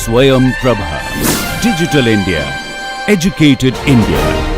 Swayam Prabha. Digital India. Educated India.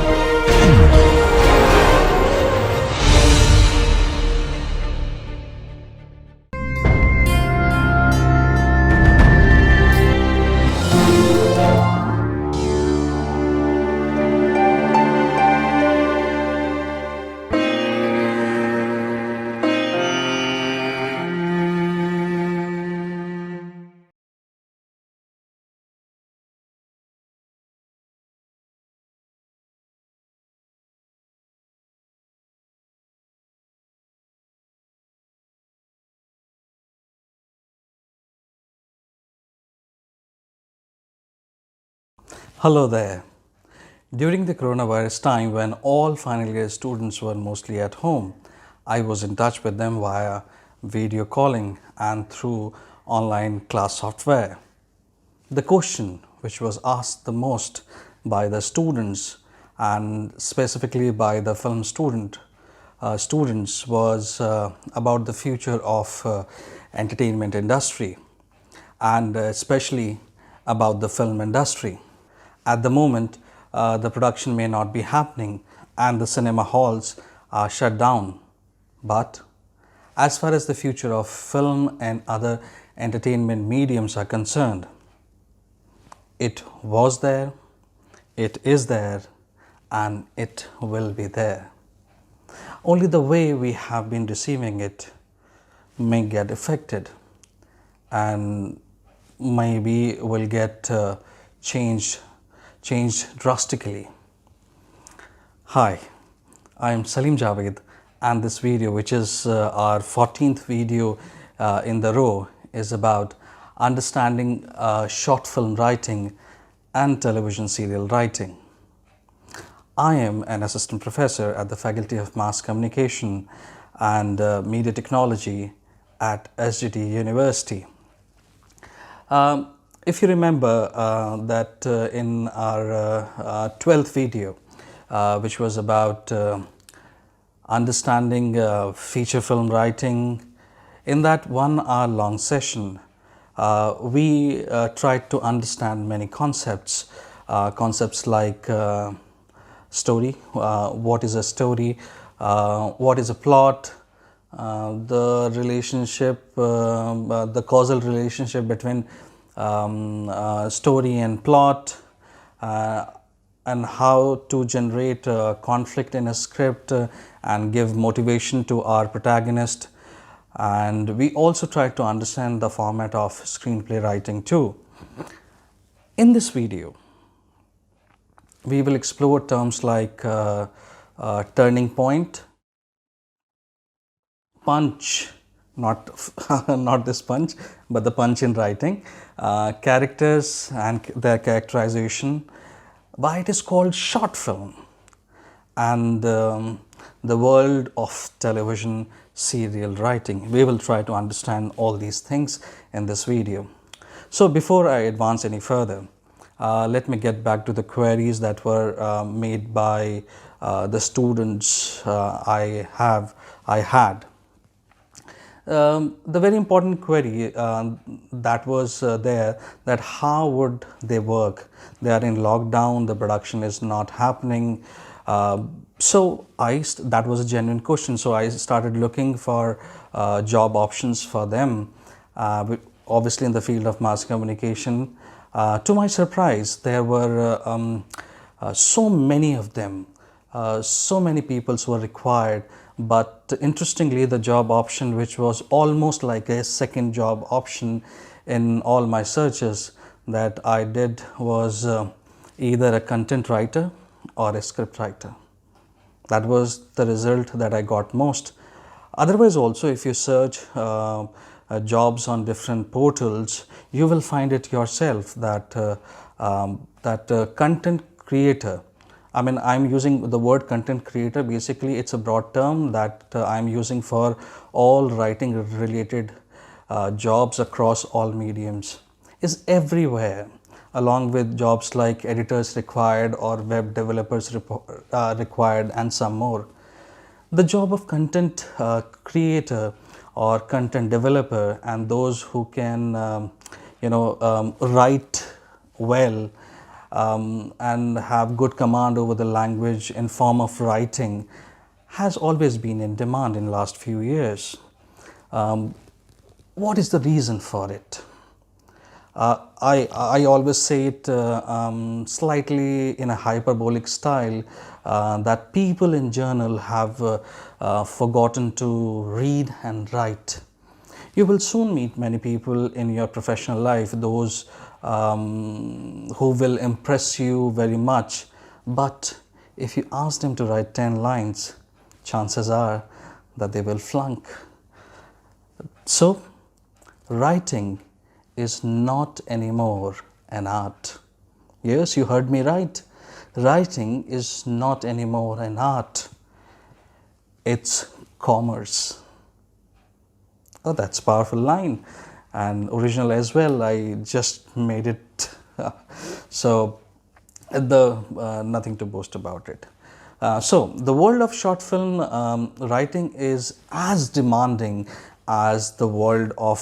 Hello there. During the coronavirus time when all final year students were mostly at home, I was in touch with them via video calling and through online class software. The question which was asked the most by the students and specifically by the film students was about the future of entertainment industry and especially about the film industry. At the moment, the production may not be happening and the cinema halls are shut down. But as far as the future of film and other entertainment mediums are concerned, it was there, it is there, and it will be there. Only the way we have been receiving it may get affected and maybe will get changed drastically. Hi, I am Salim Javed, and this video, which is our 14th video in the row, is about understanding short film writing and television serial writing. I am an assistant professor at the Faculty of Mass Communication and Media Technology at SGT University. If you remember that in our 12th video, which was about understanding feature film writing, in that 1 hour long session, we tried to understand many concepts, concepts like story, what is a story, what is a plot, the relationship, the causal relationship between story and plot, and how to generate conflict in a script and give motivation to our protagonist. And we also try to understand the format of screenplay writing too. In this video, we will explore terms like turning point, punch, not this punch, but the punch in writing, characters and their characterization, why it is called short film, and the world of television serial writing. We will try to understand all these things in this video. So before I advance any further, let me get back to the queries that were made by the students I had. The very important query that was there, that how would they work? They are in lockdown, the production is not happening. So that was a genuine question. So I started looking for job options for them, obviously in the field of mass communication. To my surprise, there were so many of them, so many people were required. But interestingly, the job option, which was almost like a second job option in all my searches that I did, was either a content writer or a script writer. That was the result that I got most. Otherwise also, if you search jobs on different portals, you will find it yourself that content creator, I mean, I'm using the word content creator. Basically, it's a broad term that I'm using for all writing related jobs across all mediums, is everywhere, along with jobs like editors required or web developers required and some more. The job of content creator or content developer and those who can write well and have good command over the language in form of writing has always been in demand in last few years. What is the reason for it? I always say it slightly in a hyperbolic style that people in general have forgotten to read and write. You will soon meet many people in your professional life, those who will impress you very much, but if you ask them to write 10 lines, chances are that they will flunk. So, writing is not anymore an art. Yes, you heard me right. Writing is not anymore an art. It's commerce. Oh, that's a powerful line and original as well. I just made it. So, nothing to boast about it. So, the world of short film writing is as demanding as the world of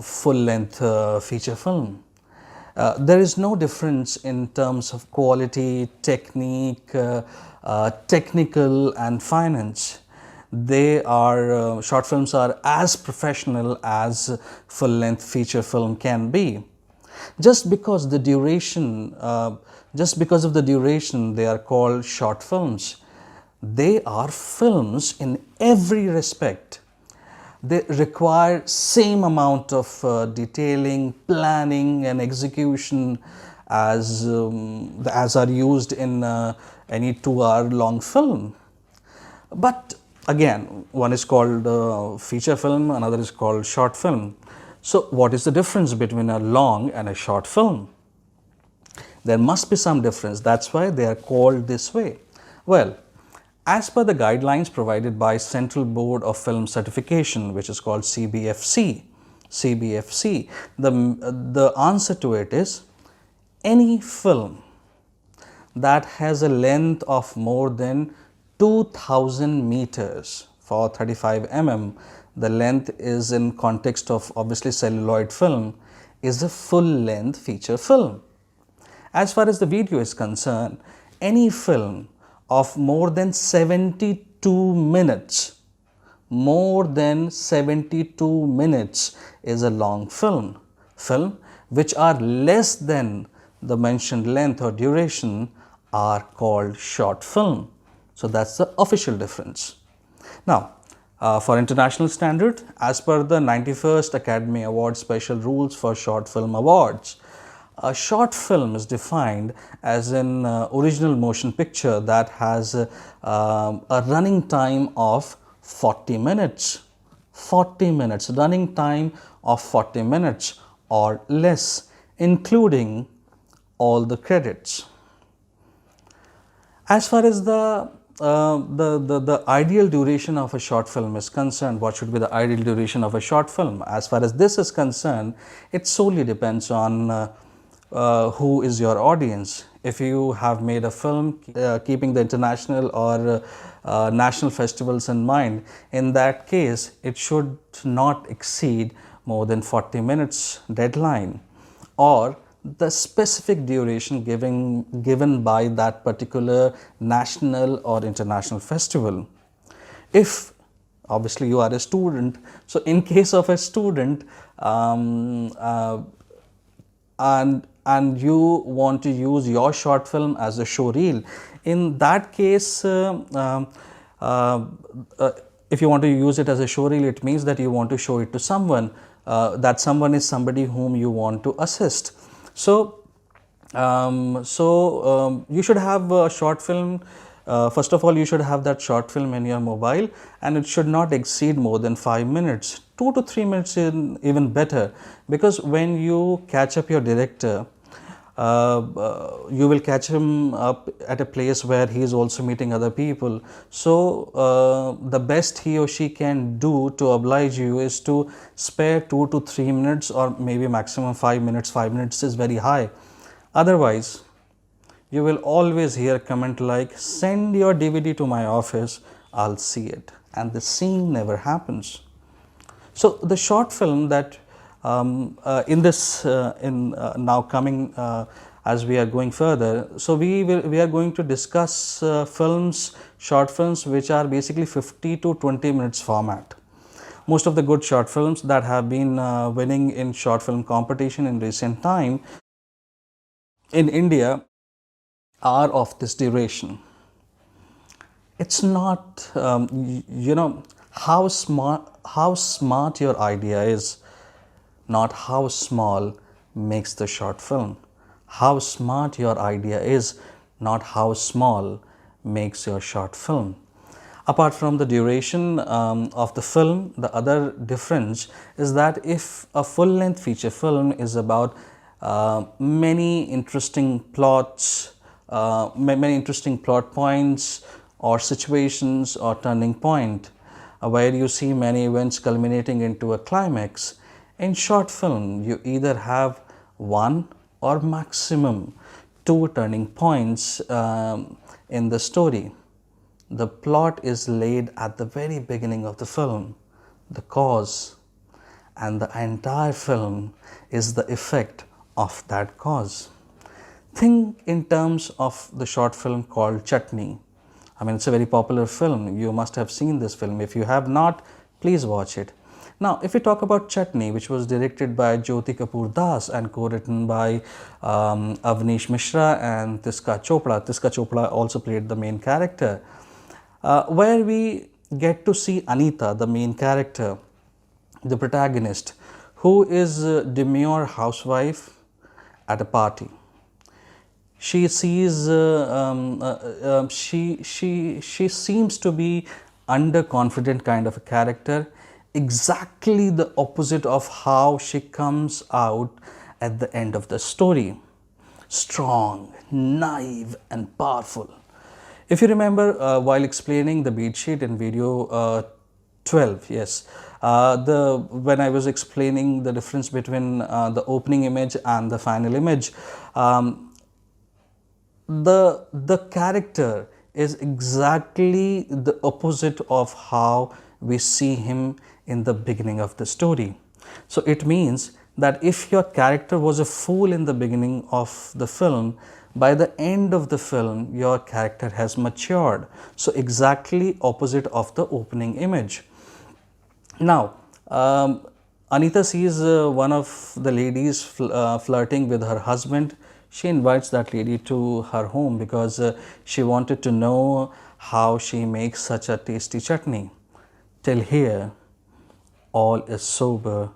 full-length feature film. There is no difference in terms of quality, technique, technical and finance. Short films are as professional as full-length feature film can be. Just because of the duration, they are called short films. They are films in every respect. They require same amount of detailing, planning and execution as are used in any 2-hour long film. But again, one is called feature film, another is called short film. So what is the difference between a long and a short film? There must be some difference. That's why they are called this way. Well, as per the guidelines provided by Central Board of Film Certification, which is called CBFC, the answer to it is any film that has a length of more than 2000 meters for 35 mm, the length is in context of obviously celluloid film, is a full-length feature film. As far as the video is concerned, any film of more than 72 minutes is a long film. Film which are less than the mentioned length or duration are called short film. So that's the official difference. Now, for international standard, as per the 91st Academy Award Special Rules for Short Film Awards, a short film is defined as an original motion picture that has a running time of 40 minutes. 40 minutes, running time of 40 minutes or less, including all the credits. As far as the ideal duration of a short film is concerned, what should be the ideal duration of a short film? As far as this is concerned, it solely depends on who is your audience. If you have made a film keeping the international or national festivals in mind, in that case, it should not exceed more than 40 minutes deadline or the specific duration given by that particular national or international festival. If obviously you are a student, so in case of a student and you want to use your short film as a show reel, in that case if you want to use it as a show reel, it means that you want to show it to someone. That someone is somebody whom you want to assist. So, you should have a short film. First of all, you should have that short film in your mobile, and it should not exceed more than 5 minutes. 2 to 3 minutes is even better, because when you catch up your director, you will catch him up at a place where he is also meeting other people. So, the best he or she can do to oblige you is to spare 2 to 3 minutes or maybe maximum 5 minutes. 5 minutes is very high. Otherwise, you will always hear a comment like, send your DVD to my office, I'll see it. And the scene never happens. So, the short film that In this, now coming as we are going further, so we are going to discuss short films which are basically 50 to 20 minutes format. Most of the good short films that have been winning in short film competition in recent time in India are of this duration. It's not, how smart your idea is, not how small makes the short film. How smart your idea is, not how small makes your short film. Apart from the duration of the film, the other difference is that if a full-length feature film is about many interesting plots, many interesting plot points or situations or turning point, where you see many events culminating into a climax, in short film you either have one or maximum two turning points in the story. The plot is laid at the very beginning of the film, the cause, and the entire film is the effect of that cause. Think in terms of the short film called Chutney. I mean, it's a very popular film. You must have seen this film. If you have not, please watch it. Now, if we talk about Chutney, which was directed by Jyoti Kapoor Das and co-written by Avnish Mishra and Tiska Chopra. Tiska Chopra also played the main character, where we get to see Anita, the main character, the protagonist, who is a demure housewife at a party. She sees she seems to be underconfident kind of a character, exactly the opposite of how she comes out at the end of the story. Strong, naive and powerful. If you remember, while explaining the beat sheet in video 12, yes, when I was explaining the difference between the opening image and the final image, the character is exactly the opposite of how we see him in the beginning of the story. So it means that if your character was a fool in the beginning of the film, by the end of the film your character has matured. So exactly opposite of the opening image. Now, Anita sees one of the ladies flirting with her husband. She invites that lady to her home because she wanted to know how she makes such a tasty chutney. Till here, all is sober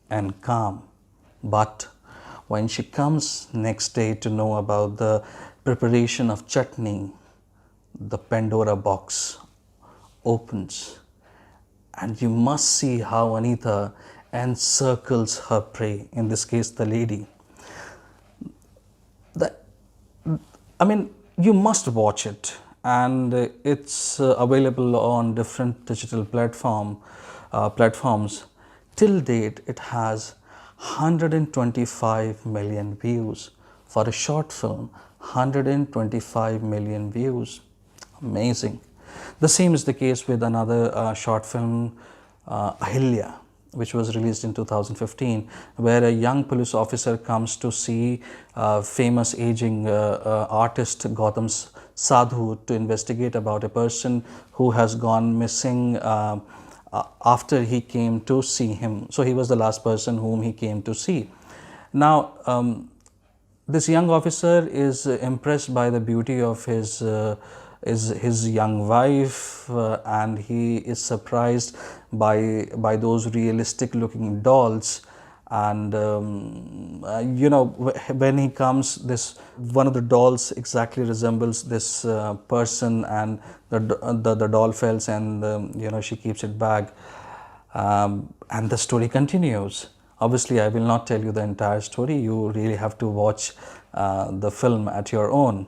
and calm. But when she comes next day to know about the preparation of chutney, the Pandora box opens. And you must see how Anita encircles her prey, in this case the lady. I mean, you must watch it, and it's available on different digital platforms. Till date, it has 125 million views. For a short film, 125 million views. Amazing. The same is the case with another short film, Ahilya, which was released in 2015, where a young police officer comes to see famous aging artist Gautam Sadhu to investigate about a person who has gone missing after he came to see him. So he was the last person whom he came to see. Now, this young officer is impressed by the beauty of his young wife, and he is surprised by those realistic looking dolls. And when he comes, this one of the dolls exactly resembles this person, and the doll fails, and she keeps it back, and the story continues. Obviously, I will not tell you the entire story. You really have to watch the film at your own.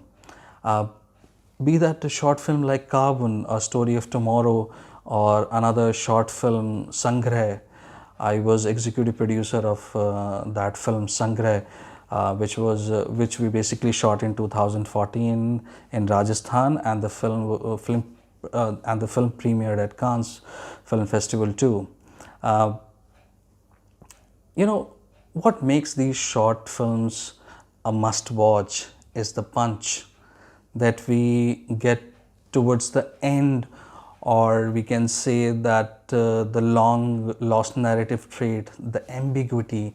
Be that a short film like Carbon, A Story of Tomorrow, or another short film, Sangrah. I was executive producer of that film, Sangrah, which we basically shot in 2014 in Rajasthan, and the film premiered at Cannes Film Festival too. what makes these short films a must watch is the punch that we get towards the end, or we can say that the long lost narrative trait, the ambiguity,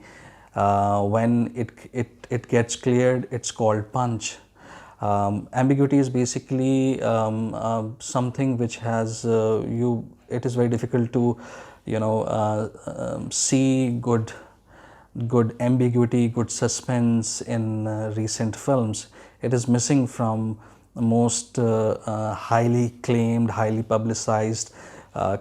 when it gets cleared, it's called punch. Ambiguity is basically something which has it is very difficult to see good ambiguity, good suspense in recent films. It is missing from most highly claimed, highly publicized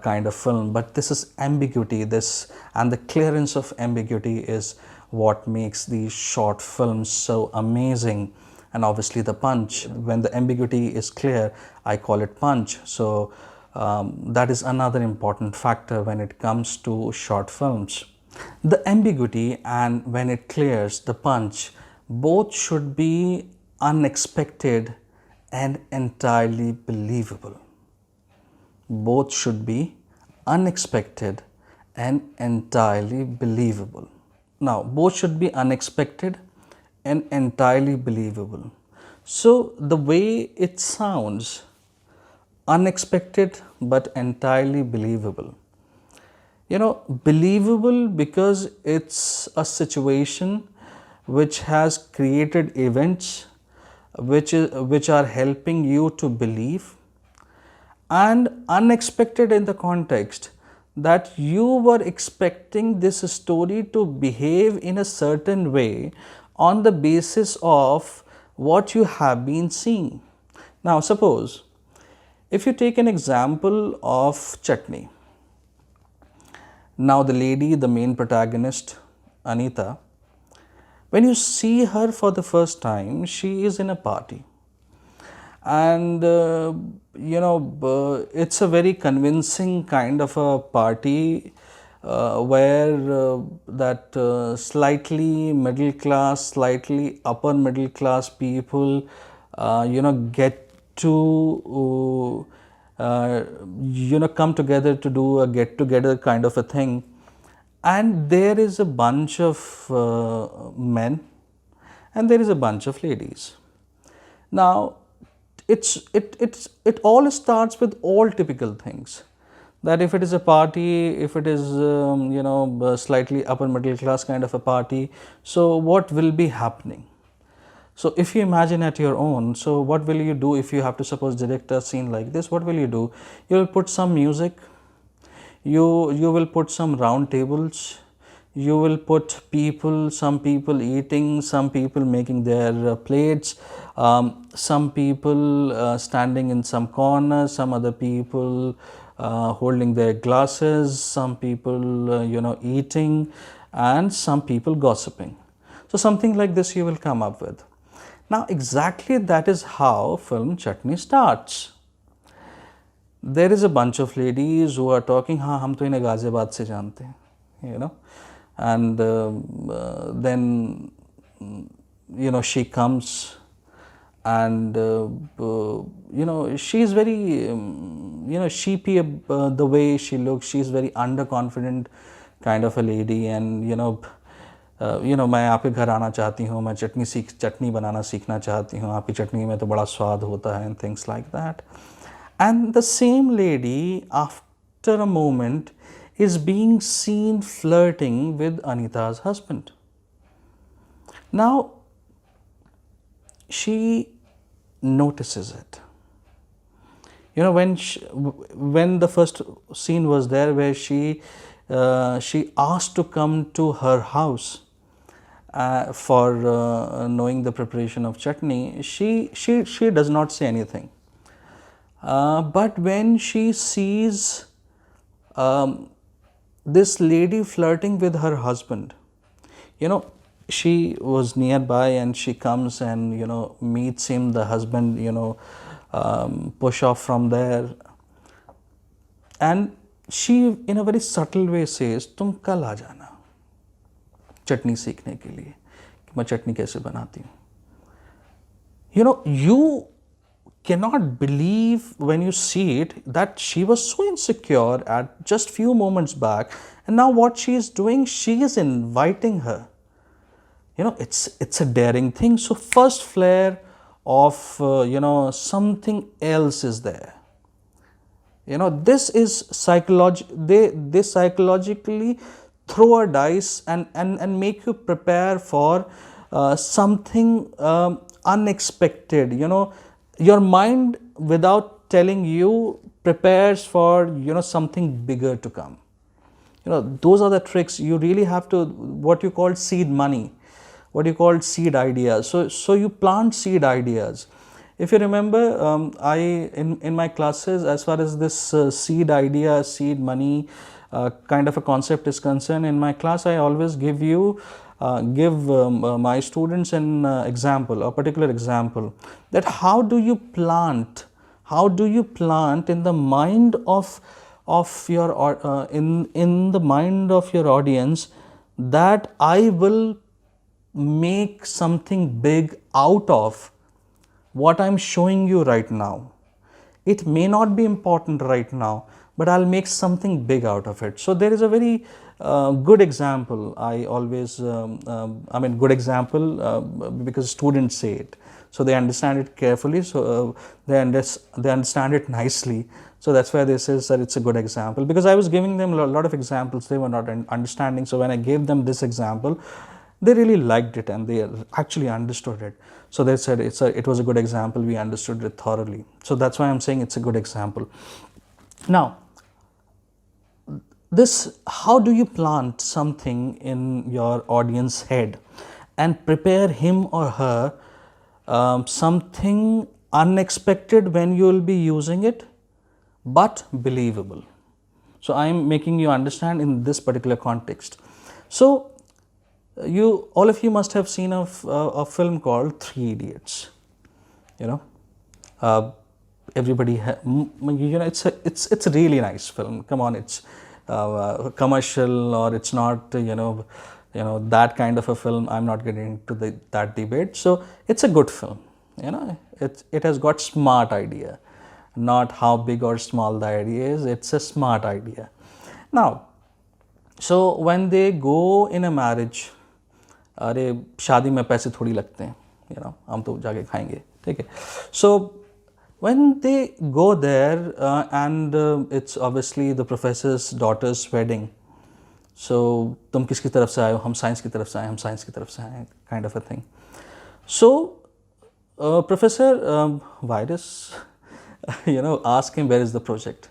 kind of film. But this is ambiguity, and the clearance of ambiguity is what makes these short films so amazing. And obviously the punch, when the ambiguity is clear, I call it punch. So that is another important factor when it comes to short films. The ambiguity, and when it clears, the punch, both should be unexpected and entirely believable. Both should be unexpected and entirely believable. Now, both should be unexpected and entirely believable. So, the way it sounds, unexpected but entirely believable. Believable because it's a situation which has created events which are helping you to believe, and unexpected in the context that you were expecting this story to behave in a certain way on the basis of what you have been seeing. Now, suppose if you take an example of Chutney. Now, the lady, the main protagonist, Anita, when you see her for the first time, she is in a party. And, it's a very convincing kind of a party where that slightly middle class, slightly upper middle class people, get to come together to do a get together kind of a thing. And there is a bunch of men and there is a bunch of ladies. Now, it all starts with all typical things, that if it is a party, if it is slightly upper middle class kind of a party, so what will be happening? So if you imagine at your own, so what will you do if you have to suppose direct a scene like this? What will you do? You will put some music, you will put some round tables, you will put people, some people eating, some people making their plates, some people standing in some corner, some other people holding their glasses, some people eating, and some people gossiping. So something like this you will come up with. Now, exactly that is how film Chutney starts. There is a bunch of ladies who are talking, हाँ हम तो इन्हें गाजियाबाद से जानते हैं, and then she comes, and she is very sheepy the way she looks. She is very underconfident kind of a lady, and मैं आपके घर आना चाहती हूँ, मैं चटनी बनाना सीखना चाहती हूँ, आपकी चटनी में तो बड़ा स्वाद होता है, and things like that. And the same lady, after a moment, is being seen flirting with Anita's husband. Now, she notices it. When the first scene was there where she asked to come to her house for knowing the preparation of chutney, she does not say anything. But when she sees this lady flirting with her husband, she was nearby, and she comes and meets him. The husband push off from there, and she in a very subtle way says, तुम कल आ जाना चटनी सीखने के लिए कि मैं चटनी कैसे बनाती हूँ. You cannot believe when you see it that she was so insecure at just few moments back, and now what she is doing, she is inviting her it's a daring thing. So first flare of something else is there. This is they psychologically throw a dice and make you prepare for something unexpected. Your mind, without telling you, prepares for something bigger to come. Those are the tricks. You really have to, what you call seed money, what you call seed ideas. So you plant seed ideas. If you remember, I in my classes, as far as this seed idea, seed money kind of a concept is concerned, in my class I always give my students an example, a particular example, that how do you plant in the mind of your in the mind of your audience, that I will make something big out of what I'm showing you right now. It may not be important right now, but I'll make something big out of it. So there is a very good example. I always, good example because students say it, so they understand it carefully. So they understand it nicely. So that's why this is that it's a good example, because I was giving them a lot of examples they were not understanding. So when I gave them this example, they really liked it and they actually understood it. So they said it was a good example, we understood it thoroughly. So that's why I'm saying it's a good example. Now, how do you plant something in your audience head and prepare him or her something unexpected when you will be using it, but believable? So I'm making you understand in this particular context. So all of you must have seen a film called Three Idiots. Everybody it's a really nice film. Come on, it's commercial or it's not, that kind of a film. I'm not getting into that debate. So it's a good film. It has got smart idea, not how big or small the idea is. It's a smart idea. Now, so when they go in a marriage, अरे शादी में पैसे थोड़ी लगते हैं, हम तो जाके खाएंगे, ठीक है. So when they go there and it's obviously the professor's daughter's wedding. So तुम किसकी तरफ से आए हो? हम साइंस की तरफ से आए, हम साइंस की तरफ से आए, kind of a thing. So Professor Virus ask him, where is the project?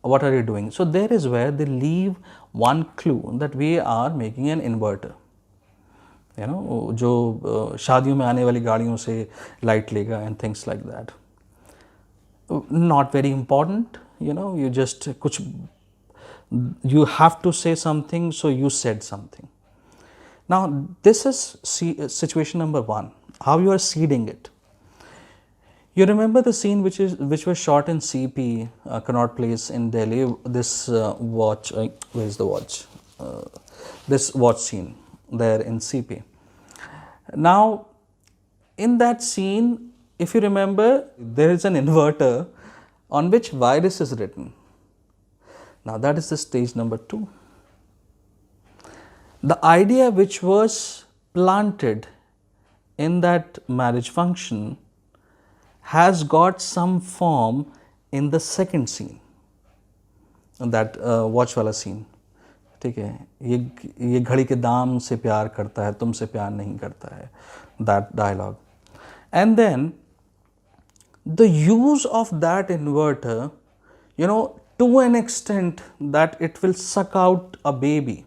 What are you doing? So there is where they leave one clue, that we are making an inverter. जो शादियों में आने वाली गाड़ियों से light लेगा and things like that. Not very important, you just कुछ, you have to say something, so you said something. Now this is situation number one, how you are seeding it. You remember the scene which was shot in CP, Connaught Place in Delhi. This watch, where is the watch? This watch scene there in CP. Now, in that scene, if you remember, there is an inverter on which virus is written. Now, that is the stage number 2. The idea which was planted in that marriage function has got some form in the second scene, that watch wala scene. ठीक है, ये घड़ी के दाम से प्यार करता है, तुमसे प्यार नहीं करता है, that dialogue. And then the use of that inverter, to an extent that it will suck out a baby,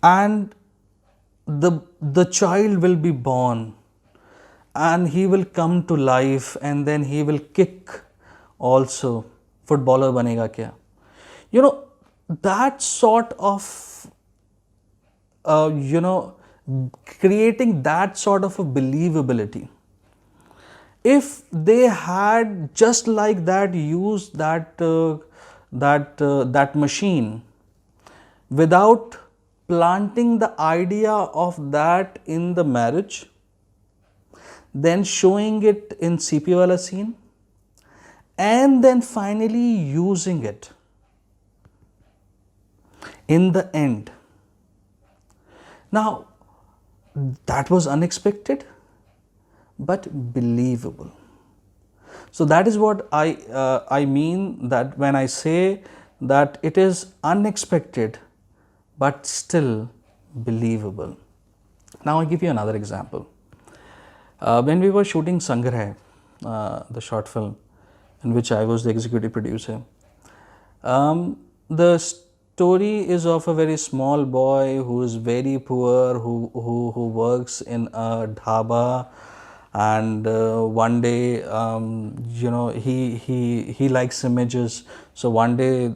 and the child will be born and he will come to life, and then he will kick also. Footballer banega kya? That sort of creating that sort of a believability. If they had just like that used that machine without planting the idea of that in the marriage, then showing it in CP wala scene, and then finally using it in the end, Now, that was unexpected but believable. So that is what I mean that when I say that it is unexpected but still believable. Now I give you another example. When we were shooting Sangrah, the short film in which I was the executive producer, the story is of a very small boy who is very poor, who works in a dhaba, and one day, he likes images. So one day,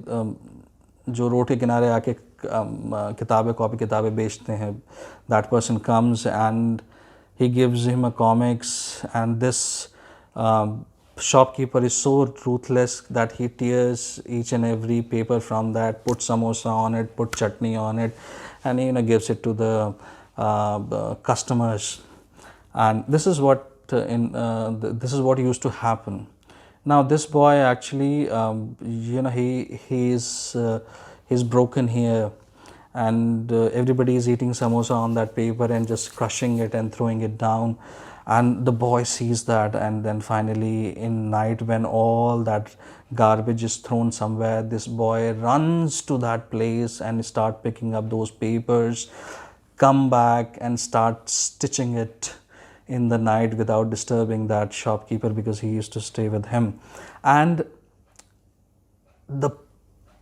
जो road के किनारे आके किताबें copy किताबें बेचते हैं, that person comes and he gives him a comics, and this shopkeeper is so ruthless that he tears each and every paper from that, put samosa on it, put chutney on it, and gives it to the customers. And this is what this is what used to happen. Now this boy actually, he's broken here, and everybody is eating samosa on that paper and just crushing it and throwing it down. And the boy sees that, and then finally in night when all that garbage is thrown somewhere, this boy runs to that place and start picking up those papers, come back and start stitching it in the night without disturbing that shopkeeper, because he used to stay with him. And the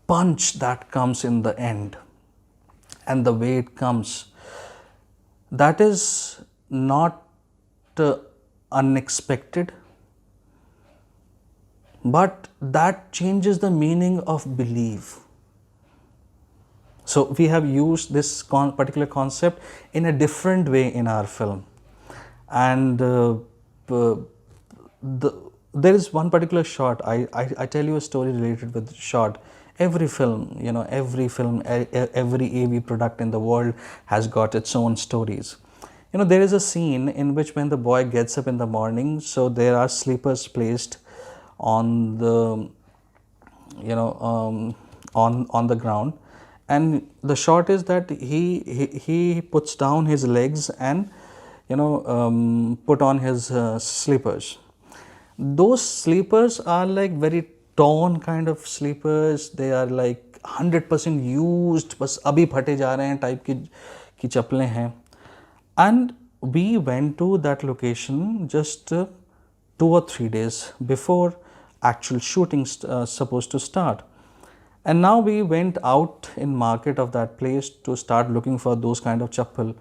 punch that comes in the end and the way it comes, that is not unexpected, but that changes the meaning of belief. So we have used this particular concept in a different way in our film. And there is one particular shot. I tell you a story related with shot. Every film, every AV product in the world has got its own stories. There is a scene in which when the boy gets up in the morning, so there are sleepers placed on the, on the ground, and the shot is that he puts down his legs and put on his sleepers. Those sleepers are like very torn kind of sleepers. They are like 100% used, बस अभी फटे जा रहे हैं type की चप्पलें हैं. And we went to that location just 2 or 3 days before actual shooting supposed to start. And now we went out in market of that place to start looking for those kind of chappal.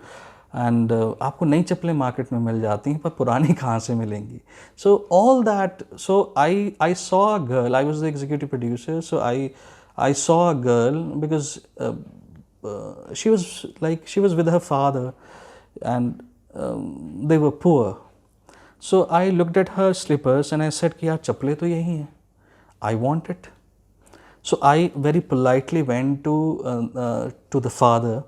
And आपको नई चप्पलें market में मिल जाती हैं, पर पुरानी कहाँ से मिलेंगी. So all that, so I saw a girl. I was the executive producer, so I saw a girl because she was with her father, and they were poor. So I looked at her slippers and I said कि यार चप्पलें तो यही हैं, I want it. So I very politely went to the father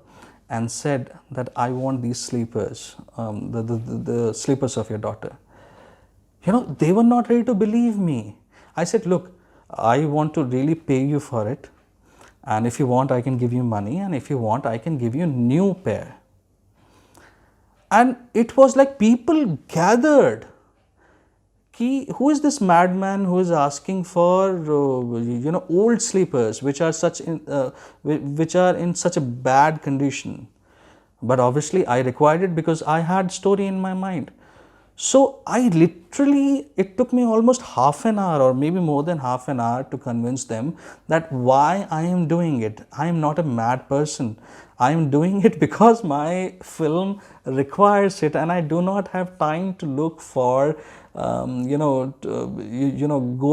and said that I want these sleepers, the sleepers of your daughter. They were not ready to believe me. I said, look, I want to really pay you for it, and if you want I can give you money, and if you want I can give you a new pair. And it was like people gathered. Who is this madman who is asking for old sleepers which are in such a bad condition? But obviously I required it because I had story in my mind. So it took me almost half an hour or maybe more than half an hour to convince them that why I am doing it. I am not a mad person. I am doing it because my film requires it, and I do not have time to look for go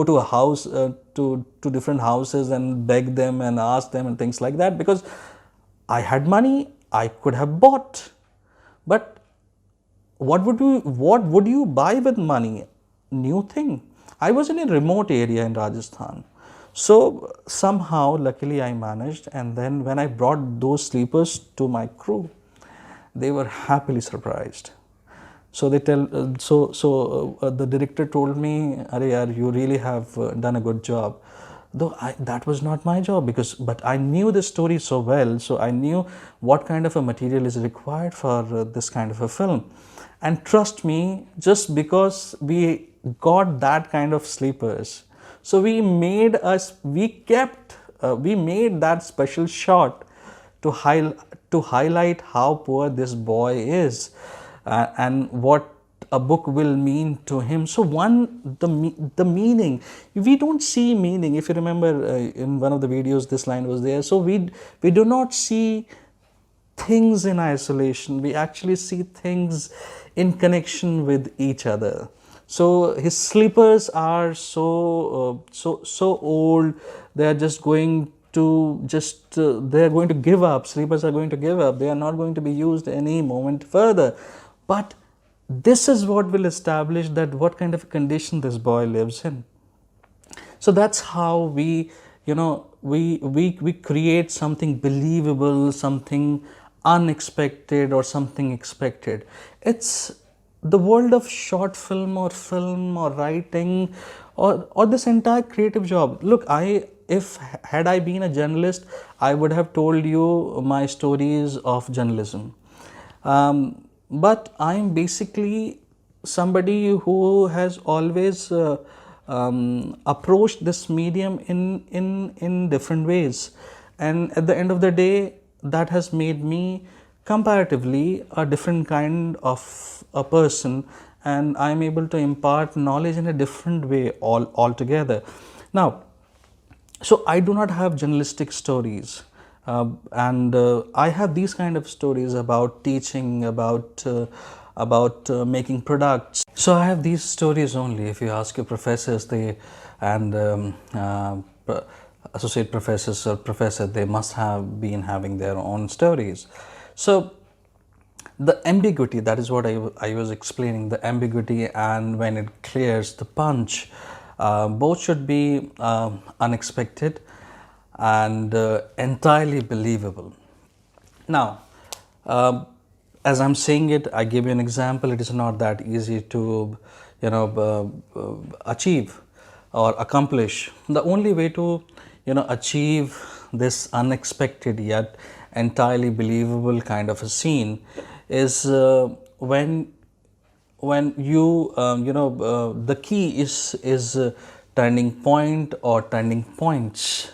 to a house to different houses and beg them and ask them and things like that, because I had money, I could have bought. But what would you buy with money? New thing. I was in a remote area in Rajasthan. So somehow, luckily I managed, and then when I brought those sleepers to my crew, they were happily surprised. So the director told me, "Arey yaar, you really have done a good job. though that was not my job, but I knew the story so well, so I knew what kind of a material is required for this kind of a film. And trust me, just because we got that kind of sleepers, so we made that special shot to highlight how poor this boy is, and what a book will mean to him. So the meaning, we don't see meaning. If you remember, in one of the videos this line was there. So we do not see things in isolation, we actually see things in connection with each other. So his slippers are so old, they are just going to they are going to give up. Slippers are going to give up, they are not going to be used any moment further. But this is what will establish that what kind of condition this boy lives in. So that's how we create something believable, something unexpected, or something expected. It's the world of short film or writing, or this entire creative job. Look, had I been a journalist, I would have told you my stories of journalism. But I'm basically somebody who has always approached this medium in different ways, and at the end of the day, that has made me comparatively a different kind of a person, and I'm able to impart knowledge in a different way altogether. Now, so I do not have journalistic stories, and I have these kind of stories about teaching, about making products. So I have these stories only. If you ask your professors, associate professors or professor, they must have been having their own stories. So the ambiguity, that is what I was explaining, the ambiguity, and when it clears the punch, both should be unexpected and entirely believable. Now, as I'm saying it, I give you an example. It is not that easy to achieve or accomplish. The only way to achieve this unexpected yet entirely believable kind of a scene is when you the key is turning point or turning points.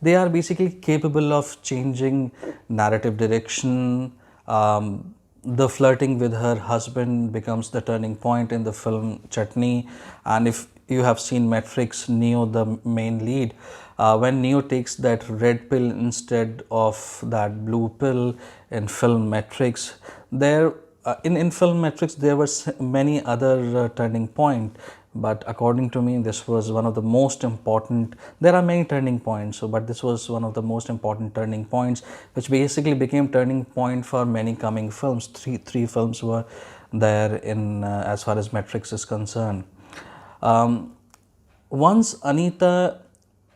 They are basically capable of changing narrative direction. The flirting with her husband becomes the turning point in the film Chutney. And if you have seen Matrix, Neo, the main lead, when Neo takes that red pill instead of that blue pill in film Matrix, in film Matrix there were many other turning point, but according to me this was one of the most important. There are many turning points, but this was one of the most important turning points, which basically became turning point for many coming films. Three films were there in as far as Matrix is concerned. Once Anita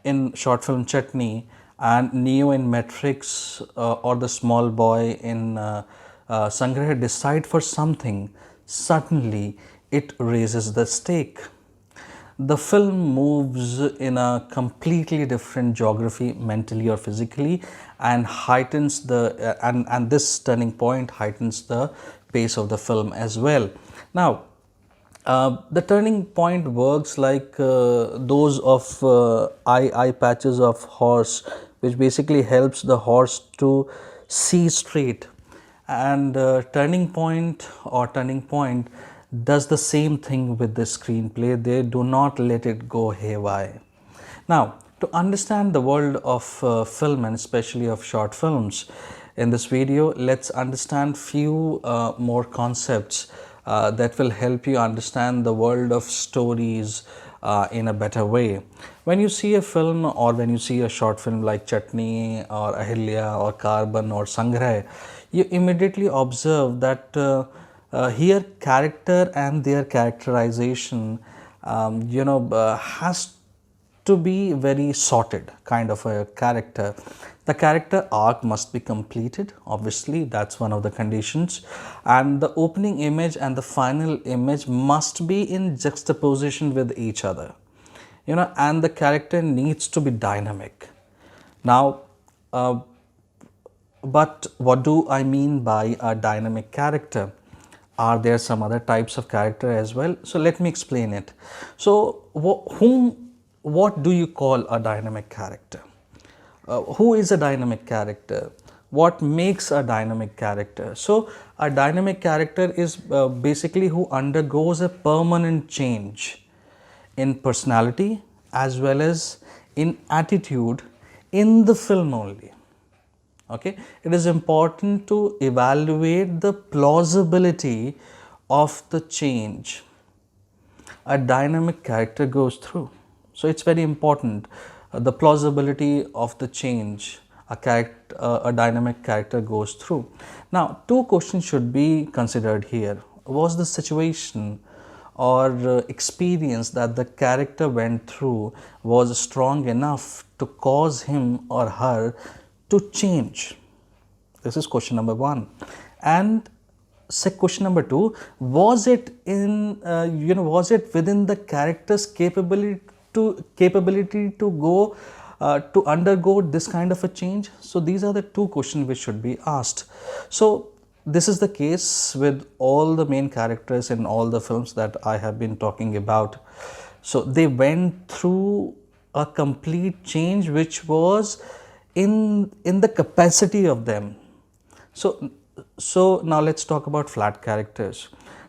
in short film Chutney and Neo in Matrix, or the small boy in Sangraha decide for something, suddenly it raises the stake. The film moves in a completely different geography, mentally or physically, and heightens and this turning point heightens the pace of the film as well. Now, the turning point works like those of eye patches of horse, which basically helps the horse to see straight. And turning point does the same thing with the screenplay. They do not let it go haywire. Now, to understand the world of film, and especially of short films, in this video, let's understand few more concepts that will help you understand the world of stories in a better way. When you see a film, or when you see a short film like Chutney or Ahilya or Carbon or Sangraha, you immediately observe that here character and their characterization has to be very sorted kind of a character. The character arc must be completed, obviously, that's one of the conditions, and the opening image and the final image must be in juxtaposition with each other. and the character needs to be dynamic. Now, but what do I mean by a dynamic character? Are there some other types of character as well? So let me explain it. So what do you call a dynamic character? Who is a dynamic character? What makes a dynamic character? So a dynamic character is basically who undergoes a permanent change in personality as well as in attitude in the film only. Okay, it is important to evaluate the plausibility of the change a dynamic character goes through. So it's very important, the plausibility of the change a dynamic character goes through. Now, two questions should be considered here. Was the situation or experience that the character went through was strong enough to cause him or her to change? This is question number one. And question number two, was it was it within the character's capability to go to undergo this kind of a change? So these are the two questions which should be asked. So this is the case with all the main characters in all the films that I have been talking about. So they went through a complete change which was in the capacity of them. So now let's talk about flat characters.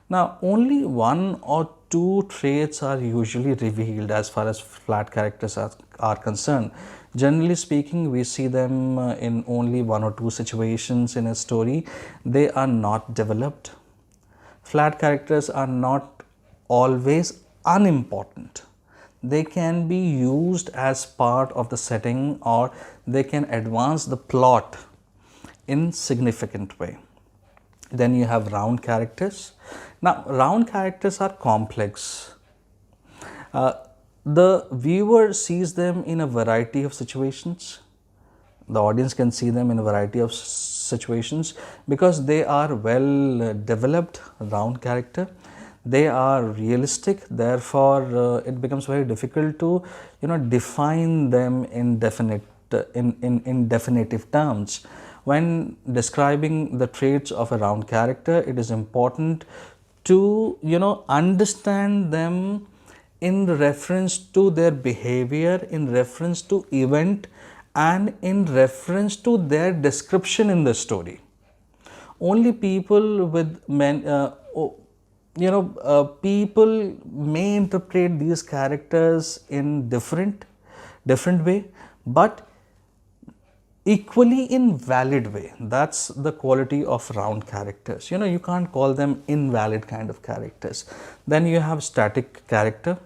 Now only one or two traits are usually revealed as far as flat characters are concerned. Generally speaking, we see them in only one or two situations in a story. They are not developed. Flat characters are not always unimportant. They can be used as part of the setting, or they can advance the plot in significant way. Then you have round characters. Now, round characters are complex. The viewer sees them in a variety of situations. The audience can see them in a variety of situations because they are well developed round character. They are realistic, therefore it becomes very difficult to define them in definitive terms. When describing the traits of a round character, it is important to understand them in reference to their behavior, in reference to event, and in reference to their description in the story. Only people with people may interpret these characters in different way, but equally invalid way. That's the quality of round characters. You can't call them invalid kind of characters. Then you have static character.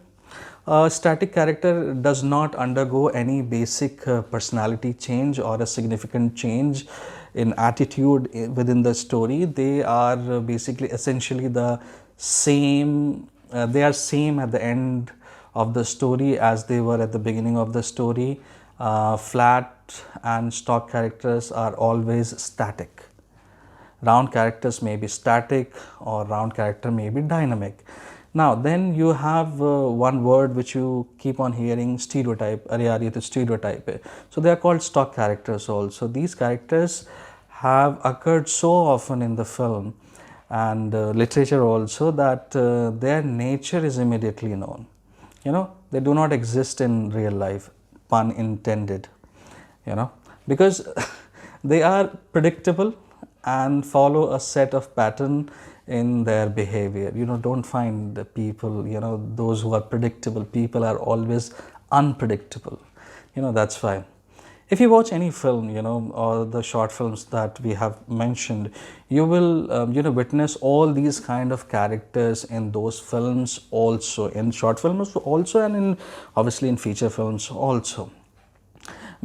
Static character does not undergo any basic personality change or a significant change in attitude within the story. They are basically essentially the same. They are same at the end of the story as they were at the beginning of the story. Flat and stock characters are always static. Round characters may be static, or round character may be dynamic. Now then you have one word which you keep on hearing, stereotype. Stereotype. So they are called stock characters also. These characters have occurred so often in the film and literature also that their nature is immediately known. They do not exist in real life, pun intended, because they are predictable and follow a set of pattern in their behavior. Don't find the people, those who are predictable. People are always unpredictable. That's why. If you watch any film, or the short films that we have mentioned, you will, witness all these kind of characters in those films also, in short films also, and obviously in feature films also.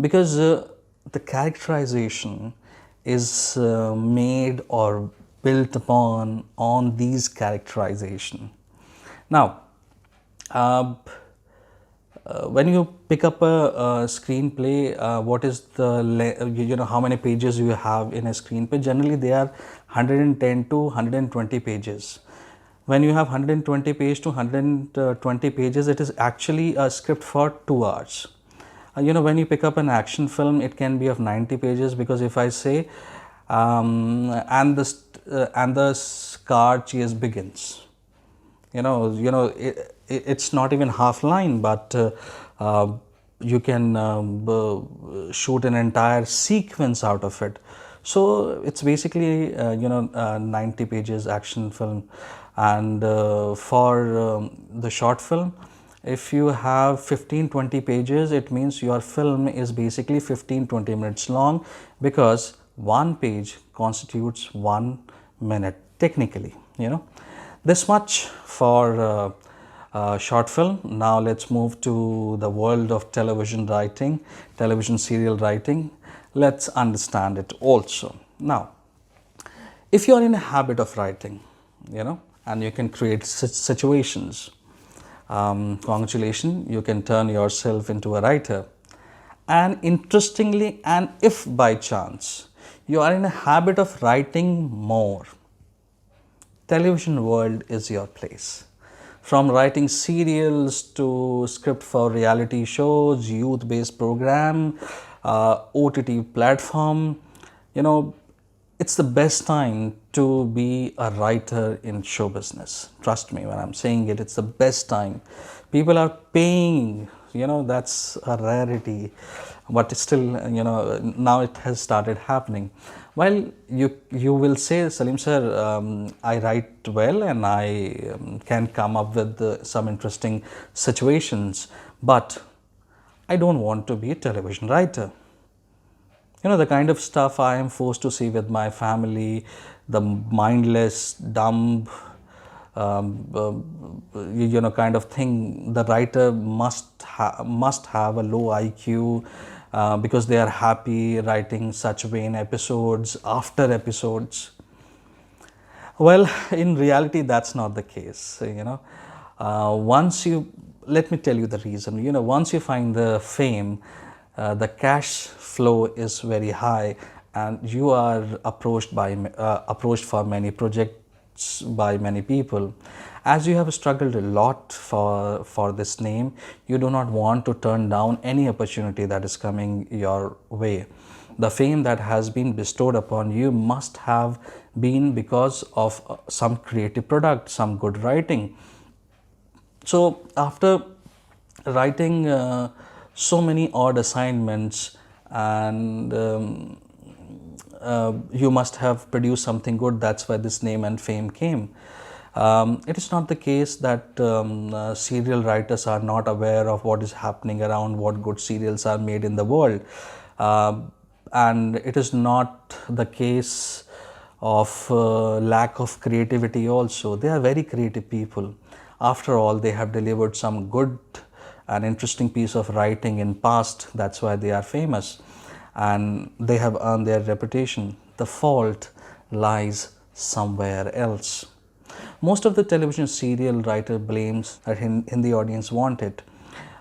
Because the characterization is made or built upon on these characterization. Now, when you pick up a screenplay, what is the how many pages you have in a screenplay? Generally, they are 110 to 120 pages. When you have 120 page to 120 pages, it is actually a script for 2 hours. When you pick up an action film, it can be of 90 pages, because if I say and the car chase begins, it's not even half line, but you can shoot an entire sequence out of it. So it's basically 90 pages action film. And for the short film, if you have 15-20 pages, it means your film is basically 15-20 minutes long, because one page constitutes 1 minute technically. This much for short film. Now let's move to the world of television writing, television serial writing. Let's understand it also. Now, if you are in a habit of writing, and you can create situations, congratulations, you can turn yourself into a writer. And interestingly, and if by chance you are in a habit of writing more, television world is your place. From writing serials to script for reality shows, youth-based program, OTT platform, it's the best time to be a writer in show business. Trust me when I'm saying it, it's the best time. People are paying, that's a rarity, but still, now it has started happening. While you will say, Salim sir, I write well and I can come up with some interesting situations, but I don't want to be a television writer. The kind of stuff I am forced to see with my family, the mindless, dumb, kind of thing, the writer must have a low IQ, because they are happy writing such vain episodes after episodes. Well, in reality, that's not the case. Let me tell you the reason. Once you find the fame, the cash flow is very high, and you are approached for many projects by many people. As you have struggled a lot for this name, you do not want to turn down any opportunity that is coming your way. The fame that has been bestowed upon you must have been because of some creative product, some good writing. So after writing so many odd assignments, and you must have produced something good, that's why this name and fame came. It is not the case that serial writers are not aware of what is happening around, what good serials are made in the world, and it is not the case of lack of creativity also. They are very creative people. After all, they have delivered some good and interesting piece of writing in past, that's why they are famous, and they have earned their reputation. The fault lies somewhere else. Most of the television serial writer blames that Hindi audience want it,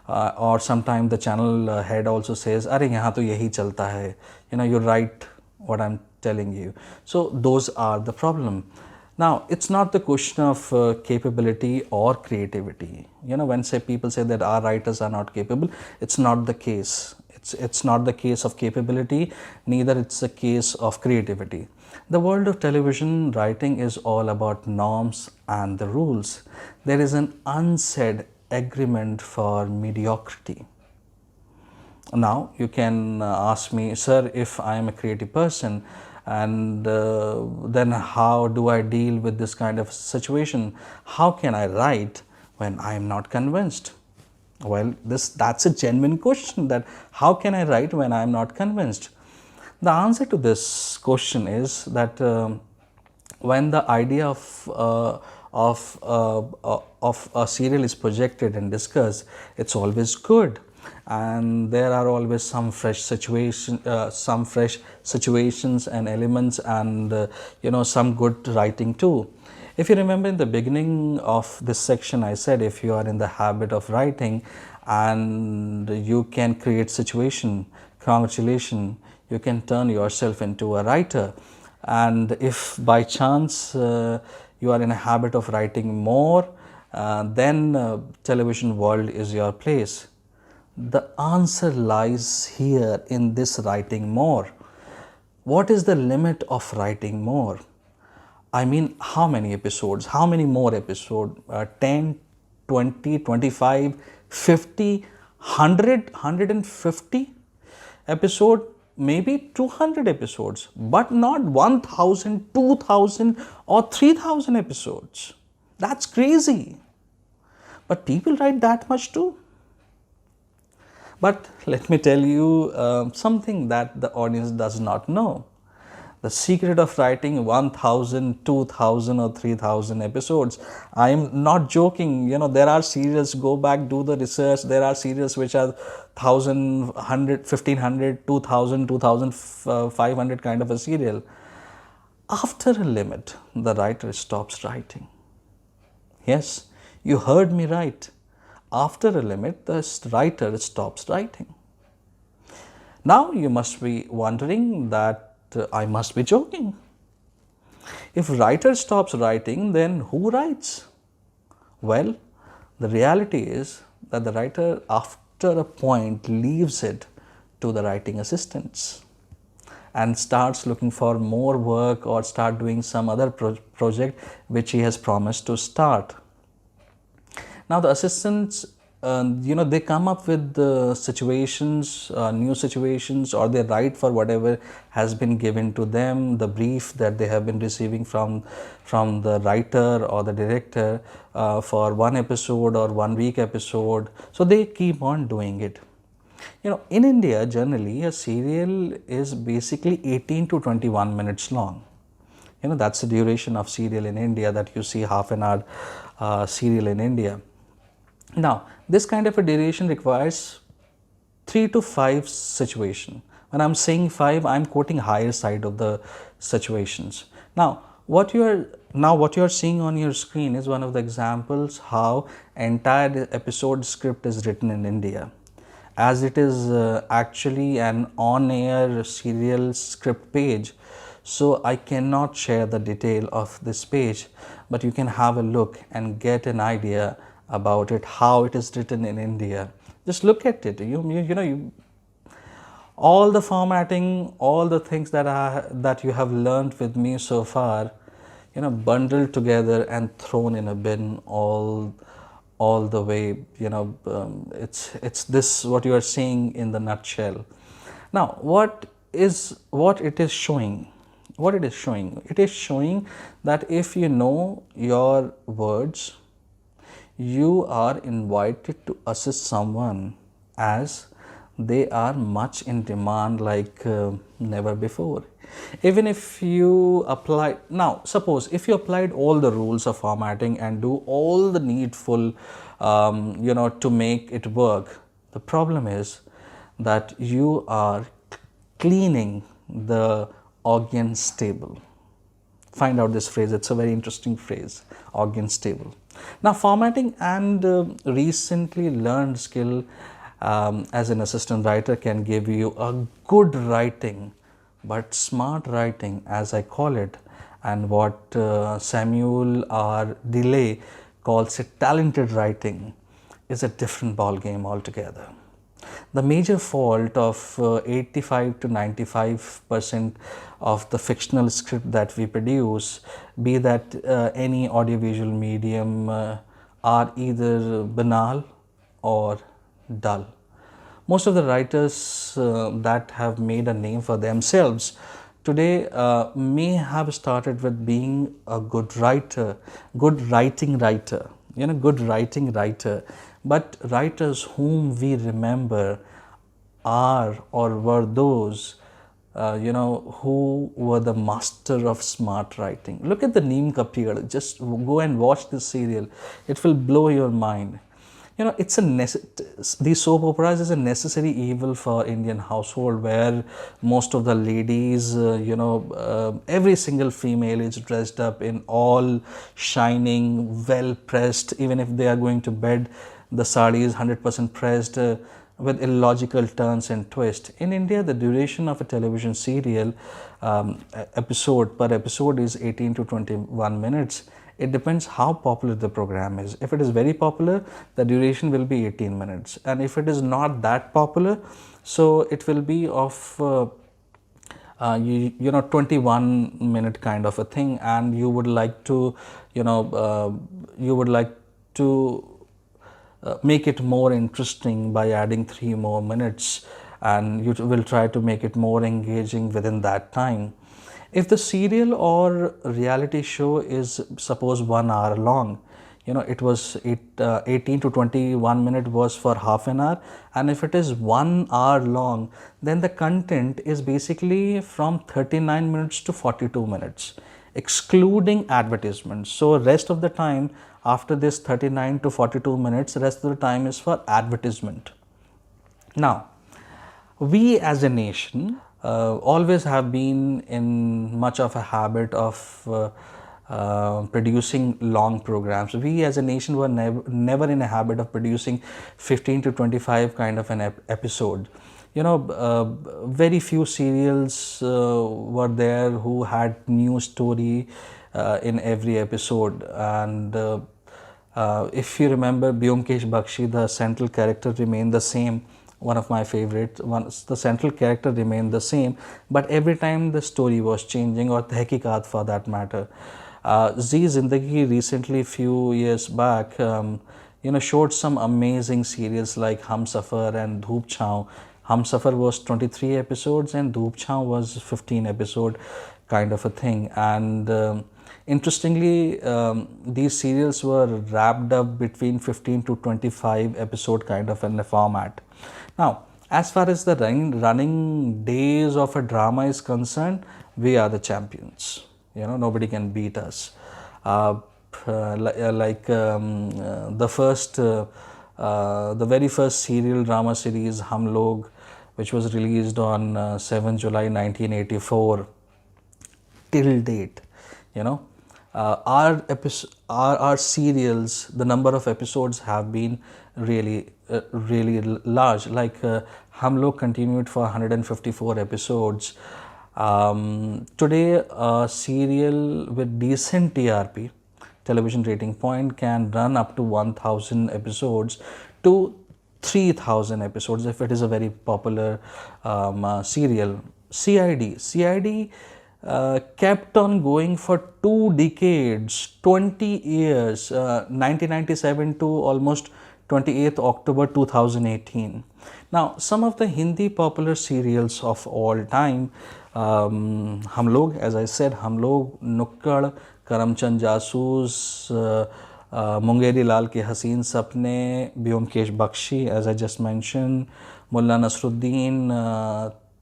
or sometimes the channel head also says, "Arey yahan to yahi chalta hai." You write what I'm telling you. So those are the problem. Now, it's not the question of capability or creativity. When people say that our writers are not capable, it's not the case. It's not the case of capability, neither it's a case of creativity. The world of television writing is all about norms and the rules. There is an unsaid agreement for mediocrity. Now, you can ask me, sir, if I am a creative person, and then how do I deal with this kind of situation? How can I write when I am not convinced? Well, that's a genuine question, that how can I write when I am not convinced? The answer to this question is that when the idea of a serial is projected and discussed, it's always good, and there are always some fresh situations and elements, and some good writing too. If you remember in the beginning of this section, I said if you are in the habit of writing and you can create situation, congratulations, you can turn yourself into a writer. And if by chance you are in a habit of writing more, then television world is your place. The answer lies here in this writing more. What is the limit of writing more? I mean, how many episodes? How many more episodes? 10, 20, 25, 50, 100, 150 episode, maybe 200 episodes, but not 1000, 2000 or 3000 episodes. That's crazy. But people write that much too. But let me tell you something that the audience does not know. The secret of writing 1000, 2000 or 3000 episodes. I am not joking. There are serials, go back, do the research. There are serials which are 1000, 100, 1500, 2000, 2500 kind of a serial. After a limit, the writer stops writing. Yes, you heard me right. After a limit, the writer stops writing. Now you must be wondering that I must be joking. If writer stops writing, then who writes? Well, the reality is that the writer after a point leaves it to the writing assistants and starts looking for more work or start doing some other project which he has promised to start. Now the assistants, they come up with the situations, new situations, or they write for whatever has been given to them, the brief that they have been receiving from the writer or the director for one episode or 1 week episode. So they keep on doing it. In India, generally, a serial is basically 18 to 21 minutes long. That's the duration of serial in India, that you see half an hour serial in India. Now, this kind of a duration requires 3 to 5 situations. When I'm saying 5, I'm quoting higher side of the situations. Now, what you are seeing on your screen is one of the examples how entire episode script is written in India. As it is actually an on-air serial script page, so I cannot share the detail of this page, but you can have a look and get an idea about it, how it is written in India. Just look at it. All the formatting, all the things that you have learned with me so far, bundled together and thrown in a bin all the way. It's this what you are seeing in the nutshell. Now, what it is showing? What it is showing? It is showing that if you know your words, you are invited to assist someone as they are much in demand like never before. Even if you apply, now suppose if you applied all the rules of formatting and do all the needful to make it work, the problem is that you are cleaning the audience table. Find out this phrase, it's a very interesting phrase, audience table. Now, formatting and recently learned skill as an assistant writer can give you a good writing, but smart writing, as I call it, and what Samuel R. DeLay calls it talented writing, is a different ball game altogether. The major fault of 85 to 95% of the fictional script that we produce, be that any audiovisual medium, are either banal or dull. Most of the writers that have made a name for themselves today may have started with being a good writer, good writing writer, good writing writer. But writers whom we remember are or were those who were the master of smart writing. Look at the Neem Kapriya. Just go and watch this serial. It will blow your mind. It's these soap operas is a necessary evil for Indian household, where most of the ladies, every single female is dressed up in all shining, well pressed. Even if they are going to bed, the sari is 100% pressed. with illogical turns and twists. In India, the duration of a television serial episode per episode is 18 to 21 minutes. It depends how popular the program is. If it is very popular, the duration will be 18 minutes. And if it is not that popular, so it will be of 21-minute kind of a thing, and you would like to make it more interesting by adding 3 more minutes, and you will try to make it more engaging within that time. If the serial or reality show is suppose 1 hour long, it was 18 to 21 minute was for half an hour, and if it is 1 hour long, then the content is basically from 39 minutes to 42 minutes, excluding advertisements. So rest of the time after this 39 to 42 minutes, rest of the time is for advertisement. Now, we as a nation always have been in much of a habit of producing long programs. We as a nation were never in a habit of producing 15 to 25 kind of an episode. Very few serials were there who had new story in every episode. And if you remember, Byomkesh Bakshi, the central character remained the same. One of my favorites. The central character remained the same, but every time the story was changing, or Tehqiqat for that matter. Zee Zindagi recently, few years back, showed some amazing serials like Humsafar and Dhoop Chhaon. Humsafar was 23 episodes and Dhoop Chhaon was 15 episode kind of a thing. And interestingly, these serials were wrapped up between 15 to 25 episode kind of in a format. Now, as far as the running days of a drama is concerned, we are the champions. Nobody can beat us. The very first serial drama series, Hum Log, which was released on 7 July 1984, till date, our serials, the number of episodes have been really large. Like Hum Log continued for 154 episodes. Today, a serial with decent TRP, television rating point, can run up to 1000 episodes to 3000 episodes if it is a very popular serial. CID kept on going for 2 decades, 20 years, 1997 to almost 28th October 2018. Now, some of the Hindi popular serials of all time, Hum Log, as I said, Hum Log, Nukkad, Karamchand Jasoos, Mungeri Lal Ke Haseen Sapne, Byomkesh Bakshi, as I just mentioned, Mulla Nasruddin,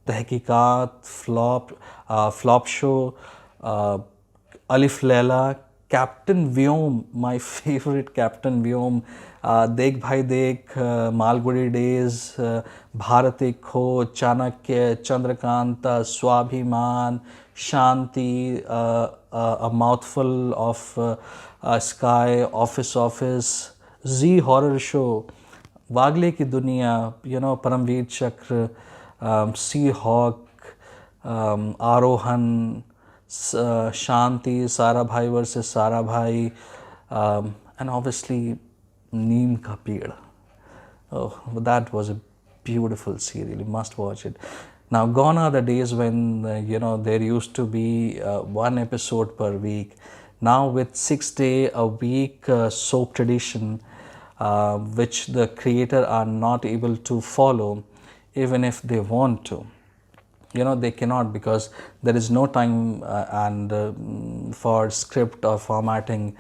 Tehqiqat, Flop Show, Alif Laila, Captain Vyom, my favorite Captain Vyom, Dekh Bhai Dekh, Malgudi Days, Bharat Ek Kho, Chanakya, Chandrakanta, Swabhiman, Shanti, A Mouthful of Sky, Office, Zee Horror Show, Wagle Ki Duniya, Paramveer Chakra, Seahawk, Arohan, Shanti, Sara Bhai versus Sara Bhai, and obviously Neem Ka Ped. Oh, that was a beautiful serial. You must watch it. Now, gone are the days when there used to be 1 episode per week. Now, with 6-day a week soap tradition, which the creator are not able to follow, even if they want to. They cannot, because there is no time and for script or formatting.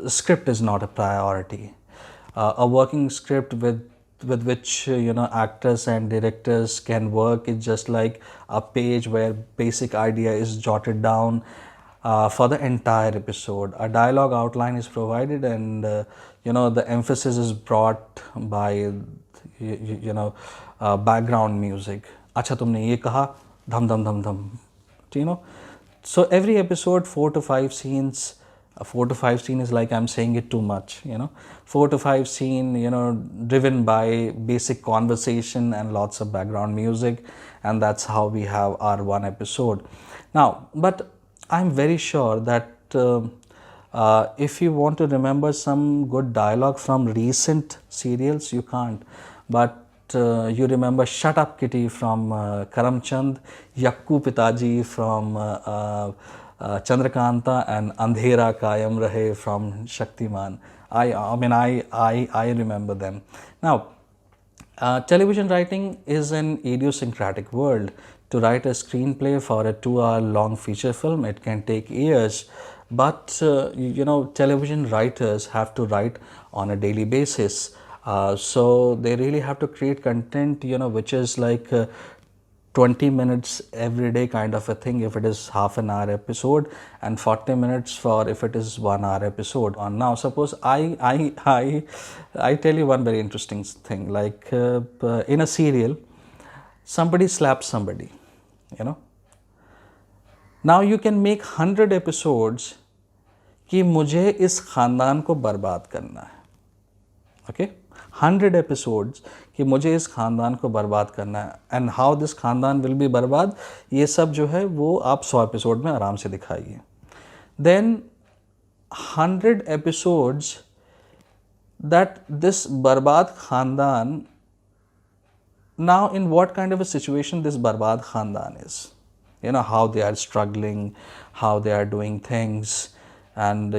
Script is not a priority. A working script with which actors and directors can work is just like a page where basic idea is jotted down for the entire episode. A dialogue outline is provided, and the emphasis is brought by background music. Acha tumne ye kaha, dham dham dham dham. So every episode 4 to 5 scenes A 4 to 5 scene is like I'm saying it too much, 4 to 5 scene, driven by basic conversation and lots of background music, and that's how we have our one episode. Now, but I'm very sure that if you want to remember some good dialogue from recent serials, you can't. But you remember Shut Up Kitty from Karamchand, Yakku Pitaji from Chandrakanta, and Andhera Kayam Rahe from Shaktiman. I remember them. Now, television writing is an idiosyncratic world. To write a screenplay for a 2-hour long feature film, it can take years. But television writers have to write on a daily basis. So they really have to create content, which is like 20 minutes every day kind of a thing if it is half an hour episode, and 40 minutes for if it is 1 hour episode. Now suppose I tell you one very interesting thing, like in a serial somebody slaps somebody, now you can make 100 episodes कि मुझे इस ख़ानदान को बर्बाद करना है, okay 100 episodes कि मुझे इस ख़ानदान को बर्बाद करना है, एंड हाउ दिस ख़ानदान विल बी बर्बाद, ये सब जो है वो आप 100 एपिसोड में आराम से दिखाइए. देन 100 एपिसोड्स दैट दिस बर्बाद ख़ानदान, now in what kind of a situation this barbad khandan is, how they are struggling, how they are doing things, and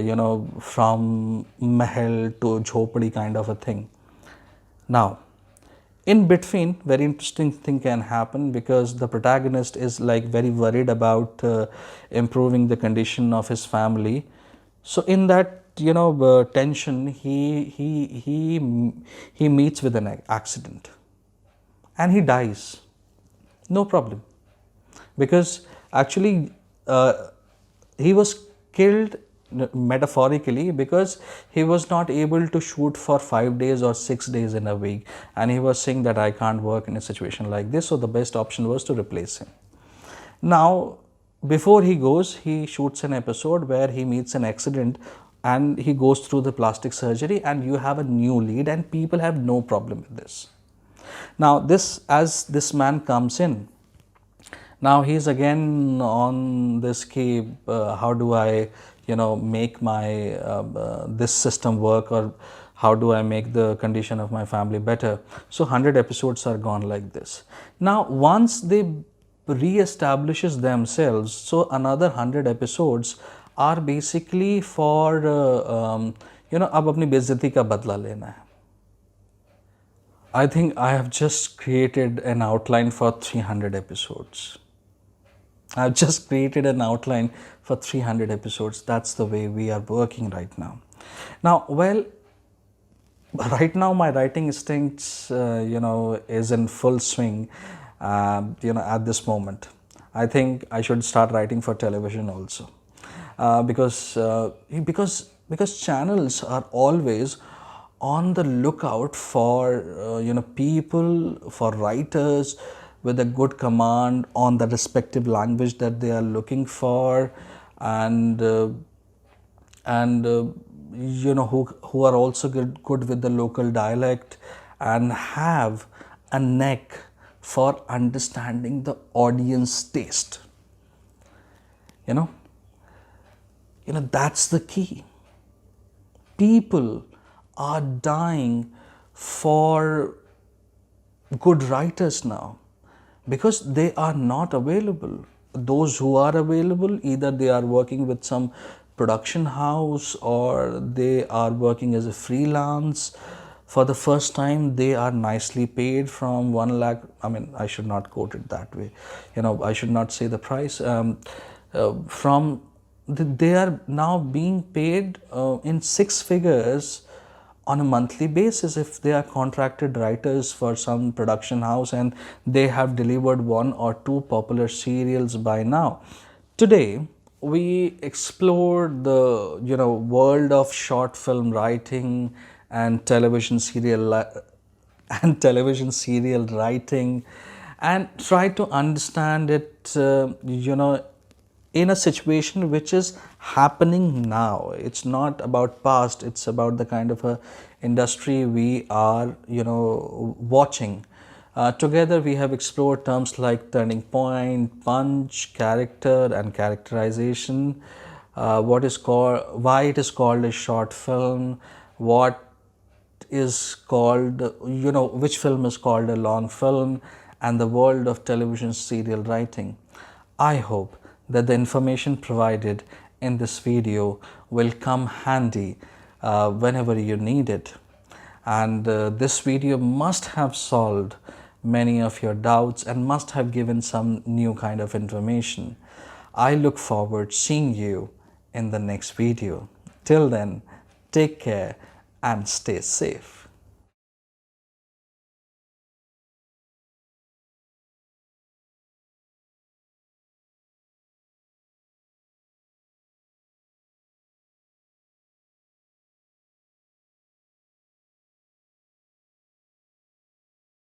from mahal to jhopadi kind of a thing. Now in between, very interesting thing can happen, because the protagonist is like very worried about improving the condition of his family. So in that tension, he meets with an accident and he dies. No problem, because actually he was killed metaphorically, because he was not able to shoot for 5 days or 6 days in a week, and he was saying that I can't work in a situation like this, so the best option was to replace him. Now before he goes, he shoots an episode where he meets an accident and he goes through the plastic surgery, and you have a new lead and people have no problem with this. Now as this man comes in, now he's again on this key, how do I make my this system work, or how do I make the condition of my family better. So 100 episodes are gone like this. Now once they re-establishes themselves, so another 100 episodes are basically for अब अपनी बेइज्जती का बदला लेना है. I think I have just created an outline for 300 episodes. I've just created an outline for 300 episodes. That's the way we are working right now. Now, well, right now my writing instincts, is in full swing, at this moment. I think I should start writing for television also, because channels are always on the lookout for people, for writers with a good command on the respective language that they are looking for, and who are also good with the local dialect and have a neck for understanding the audience taste. That's the key. People are dying for good writers now, because they are not available. Those who are available, either they are working with some production house or they are working as a freelance. For the first time, they are nicely paid from 1 lakh. I should not quote it that way. I should not say the price. They are now being paid in 6 figures on a monthly basis if they are contracted writers for some production house and they have delivered 1 or 2 popular serials by now. Today we explored the world of short film writing and television serial writing, and try to understand it in a situation which is happening now. It's not about past, it's about the kind of a industry we are, watching. Together we have explored terms like turning point, punch, character and characterization, what is called, why it is called a short film, what is called, which film is called a long film, and the world of television serial writing. I hope that the information provided in this video will come handy whenever you need it. And this video must have solved many of your doubts and must have given some new kind of information. I look forward seeing you in the next video. Till then, take care and stay safe.